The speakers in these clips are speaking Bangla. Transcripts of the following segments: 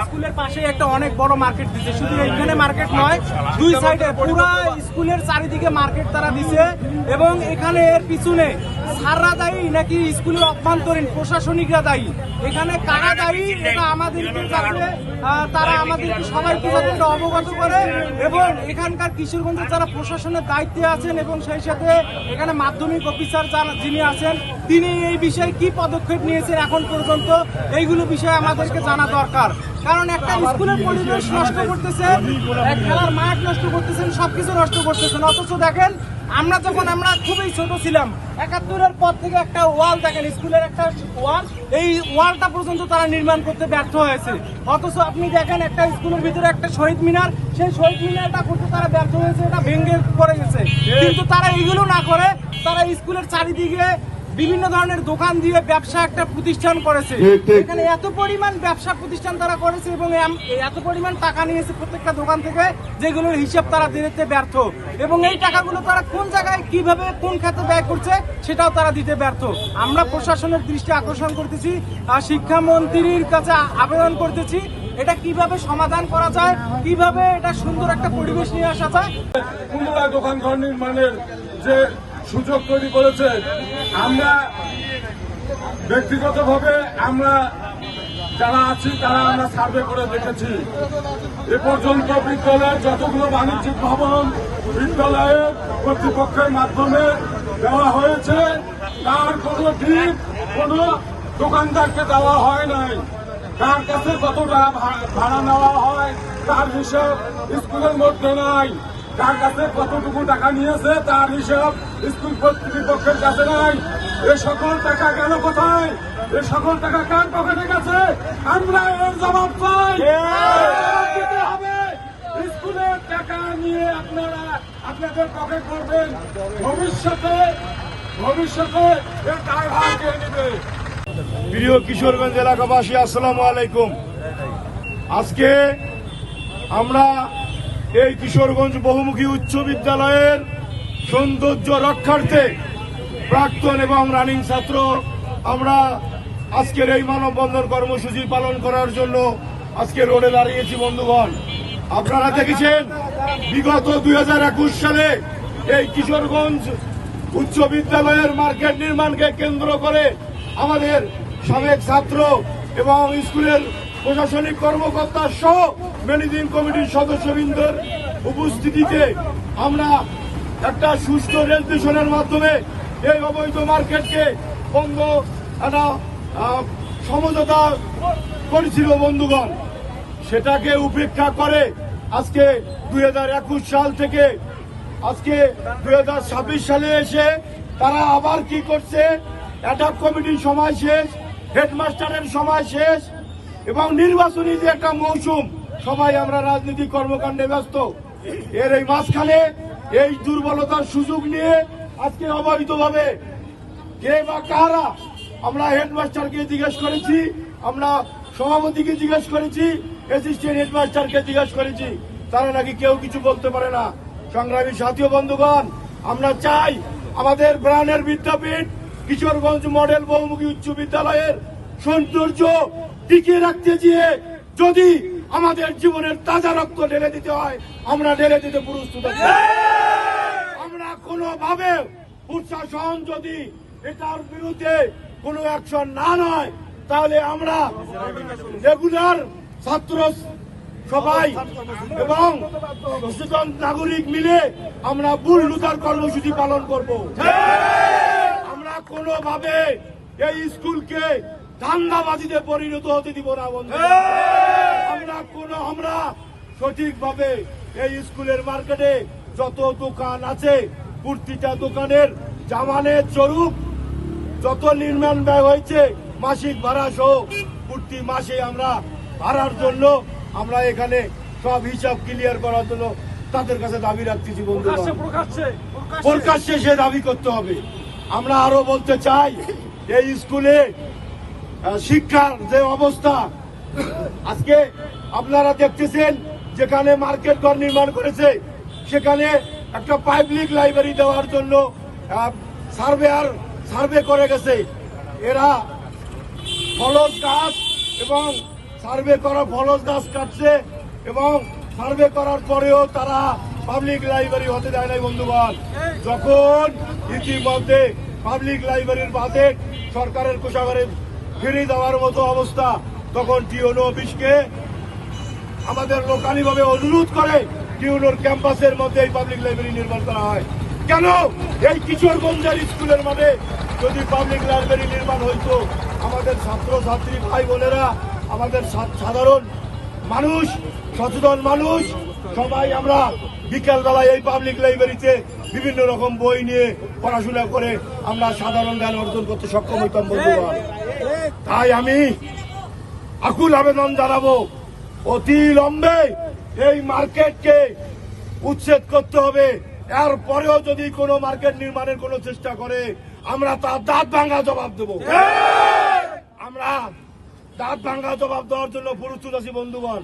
স্কুলের পাশে একটা অনেক বড় মার্কেট দিছে, শুধু এখানে মার্কেট নয়, দুই সাইডে পুরো স্কুলের চারিদিকে মার্কেট তারা দিছে। এবং এখানে এর পিছনে স্যাররা দায়ী নাকি স্কুলের অভ্যন্তরীণ প্রশাসনিকরা দায়ী, এখানে কারা দায়ী এটা আমাদেরকে যাতে তারা আমাদেরকে সবাইকে যাতে এটা অবগত করে। এবং এখানকার কিশোরগঞ্জের যারা প্রশাসনের দায়িত্বে আছেন এবং সেই সাথে এখানে মাধ্যমিক অফিসার যিনি আছেন তিনি এই বিষয়ে কি পদক্ষেপ নিয়েছেন এখন পর্যন্ত, এইগুলো বিষয়ে আমাদেরকে জানা দরকার। কারণ একটা স্কুলের পরিবেশ নষ্ট করতেছেন, খেলার মাঠ নষ্ট করতেছেন, সবকিছু নষ্ট করতেছেন। অথচ দেখেন আমরা খুবই ছোট ছিলাম, ৭১-এর পর থেকে একটা ওয়াল দেখেন, স্কুলের একটা ওয়াল, এই ওয়ালটা পর্যন্ত তারা নির্মাণ করতে ব্যর্থ হয়েছে। অথচ আপনি দেখেন একটা স্কুলের ভিতরে একটা শহীদ মিনার, সেই শহীদ মিনারটা করতে তারা ব্যর্থ হয়েছে, এটা ভেঙে পড়ে গেছে। কিন্তু তারা এইগুলো না করে তারা স্কুলের চারিদিকে বিভিন্ন ধরনের দোকান দিয়ে ব্যবসা একটা প্রতিষ্ঠান করেছে। এখানে এত পরিমাণ ব্যবসা প্রতিষ্ঠান তারা করেছে এবং এত পরিমাণ টাকা নিয়েছে প্রত্যেকটা দোকান থেকে, যেগুলোর হিসাব তারা দিতে ব্যর্থ। এবং এই টাকাগুলো তারা কোন জায়গায় কিভাবে কোন খাতে ব্যয় করছে সেটাও তারা দিতে ব্যর্থ। আমরা প্রশাসনের দৃষ্টি আকর্ষণ করতেছি, শিক্ষামন্ত্রীর কাছে আবেদন করতেছি, এটা কিভাবে সমাধান করা যায়, কিভাবে এটা সুন্দর একটা পরিবেশ নিয়ে আসা যায়। পুনরায় দোকান ঘর নির্মাণের যে সুযোগ তৈরি করেছে, আমরা ব্যক্তিগতভাবে আমরা যারা আছি তারা আমরা সার্ভে করে দেখেছি, এ পর্যন্ত বিদ্যালয়ের যতগুলো বাণিজ্যিক ভবন বিদ্যালয়ের কর্তৃপক্ষের মাধ্যমে দেওয়া হয়েছে তার কোনো দিক কোনো দোকানদারকে দেওয়া হয় নাই। তার কাছে কতটা ভাড়া নেওয়া হয় তার হিসাব স্কুলের মধ্যে নাই, তার কাছে কতটুকু টাকা নিয়েছে তার হিসাব স্কুল কর্তৃপক্ষের কাছে নাই। এ সকল টাকা গেল কোথায়? এ সকল টাকা কার পকেটে গেছে? আমরা এর জবাব চাই। দিতে হবে। স্কুলের টাকা নিয়ে আপনারা আপনাদের পকেট করবেন, ভবিষ্যতে এর দায়ভার কে নেবে? প্রিয় কিশোরগঞ্জ এলাকাবাসী, আসসালামু আলাইকুম। আজকে আমরা এই কিশোরগঞ্জ বহুমুখী উচ্চ বিদ্যালয়ের সৌন্দর্য রক্ষার্থে প্রাক্তন এবং রানিং ছাত্র আমরা আজকের এই মানববন্ধন কর্মসূচি পালন করার জন্য আজকে রোডে দাঁড়িয়েছি। বন্ধুগণ, আপনারা দেখেছেন বিগত ২০২১ সালে এই কিশোরগঞ্জ উচ্চ বিদ্যালয়ের মার্কেট নির্মাণকে কেন্দ্র করে আমাদের সাবেক ছাত্র এবং স্কুলের প্রশাসনিক কর্মকর্তা সহ ম্যানেজিং কমিটির সদস্যবৃন্দের উপস্থিতিতে আমরা একটা সুষ্ঠু রেজিস্ট্রেশনের মাধ্যমে এই অবৈধ মার্কেটকে বন্ধ একটা সমঝোতা করেছিল। বন্ধুগণ, সেটাকে উপেক্ষা করে আজকে ২০২১ সাল থেকে আজকে ২০২৬ সালে এসে তারা আবার কি করছে, অ্যাডহক কমিটির সময় শেষ, হেডমাস্টারের সময় শেষ এবং নির্বাচনী যে একটা মৌসুম, সবাই আমরা রাজনৈতিক কর্মকাণ্ডে ব্যস্ত। এর এই মাঝখানে এই দুর্বলতার সুযোগ নিয়ে আজকে অবৈধভাবে কে বা কারা, আমরা হেডমাস্টারকে জিজ্ঞেস করেছি, আমরা সভাপতিকে জিজ্ঞেস করেছি, অ্যাসিস্ট্যান্ট হেডমাস্টারকে জিজ্ঞেস করেছি, তারা নাকি কেউ কিছু বলতে পারে না। সংগ্রামী সাথী বন্ধুগণ, আমরা চাই আমাদের প্রাণের বিদ্যাপীঠ কিশোরগঞ্জ মডেল বহুমুখী উচ্চ বিদ্যালয়ের সৌন্দর্য টিকিয়ে রাখতে গিয়ে যদি আমাদের জীবনের তাজা রক্ত ঢেলে দিতে হয়, আমরা ঢেলে দিতে প্রস্তুত আছি। আমরা কোনোভাবে প্রশাসন যদি এটার বিরুদ্ধে কোনো অ্যাকশন না নয়, তাহলে আমরা রেগুলার ছাত্র সবাই এবং সচেতন নাগরিক মিলে আমরা বুলডোজার কর্মসূচি পালন করব। আমরা কোনোভাবে এই স্কুলকে ধান্দাবাজিতে পরিণত হতে দিব না। বন্ধু, আমরা সঠিকভাবে এই স্কুলের মার্কেটে যত দোকান আছে প্রতিটা দোকানের জামানত স্বরূপ যত নির্মাণ ব্যয় হয়েছে মাসিক ভাড়া সহ প্রতি মাসে আমরা ভাড়ার জন্য আমরা এখানে সব হিসাব ক্লিয়ার করার জন্য তাদের কাছে দাবি রাখতেছি। বন্ধু, প্রকাশ্যে সে দাবি করতে হবে। আমরা আরো বলতে চাই, এই স্কুলে শিক্ষার যে অবস্থা আজকে আপনারা দেখতেছেন, যেখানে মার্কেট ঘর নির্মাণ করেছে সেখানে একটা পাবলিক লাইব্রেরি দেওয়ার জন্য সার্ভে করে গেছে। এরা ফলস গাছ এবং সার্ভে করা ফলস গাছ কাটছে এবং সার্ভে করার পরেও তারা পাবলিক লাইব্রেরি হতে দেয় নাই বন্ধুগণ। যখন ইতিমধ্যে পাবলিক লাইব্রেরির বাজেট সরকারের কোষাগারে ফিরে দেওয়ার মতো অবস্থা, তখন টিওনো অফিসকে আমাদের লোকালি ভাবে অনুরোধ করে টিউনোর ক্যাম্পাসের মধ্যে এই পাবলিক লাইব্রেরি নির্মাণ করা হয়। কেন এই কিশোরগঞ্জের স্কুলের মাঠে যদি পাবলিক লাইব্রেরি নির্মাণ হইতো, আমাদের ছাত্র ছাত্রী ভাই বোনেরা, আমাদের সাধারণ মানুষ, সচেতন মানুষ সবাই আমরা বিকেল বেলায় এই পাবলিক লাইব্রেরিতে বিভিন্ন রকম বই নিয়ে পড়াশোনা করে আমরা সাধারণ জ্ঞান অর্জন করতে সক্ষম হইতাম বন্ধুগণ। তাই আমি আকুল আবেদন জানাবো, অতি লম্বে এই মার্কেটকে উচ্ছেদ করতে হবে। এরপরেও যদি কোনো মার্কেট নির্মাণের কোনো চেষ্টা করে আমরা তার দাঁত ভাঙা জবাব দেব। আমরা দাঁত ভাঙা জবাব দেওয়ার জন্য প্রস্তুত আছি বন্ধুগণ।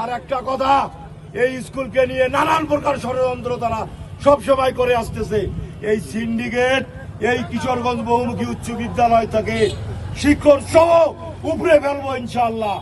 আর একটা কথা, এই স্কুলকে নিয়ে নানান প্রকার ষড়যন্ত্র তারা সবসময় করে আসতেছে। এই সিন্ডিকেট এই কিশোরগঞ্জ বহুমুখী উচ্চ বিদ্যালয় থেকে শিক্ষক সহ উপরে ফেলবো ইনশাআল্লাহ।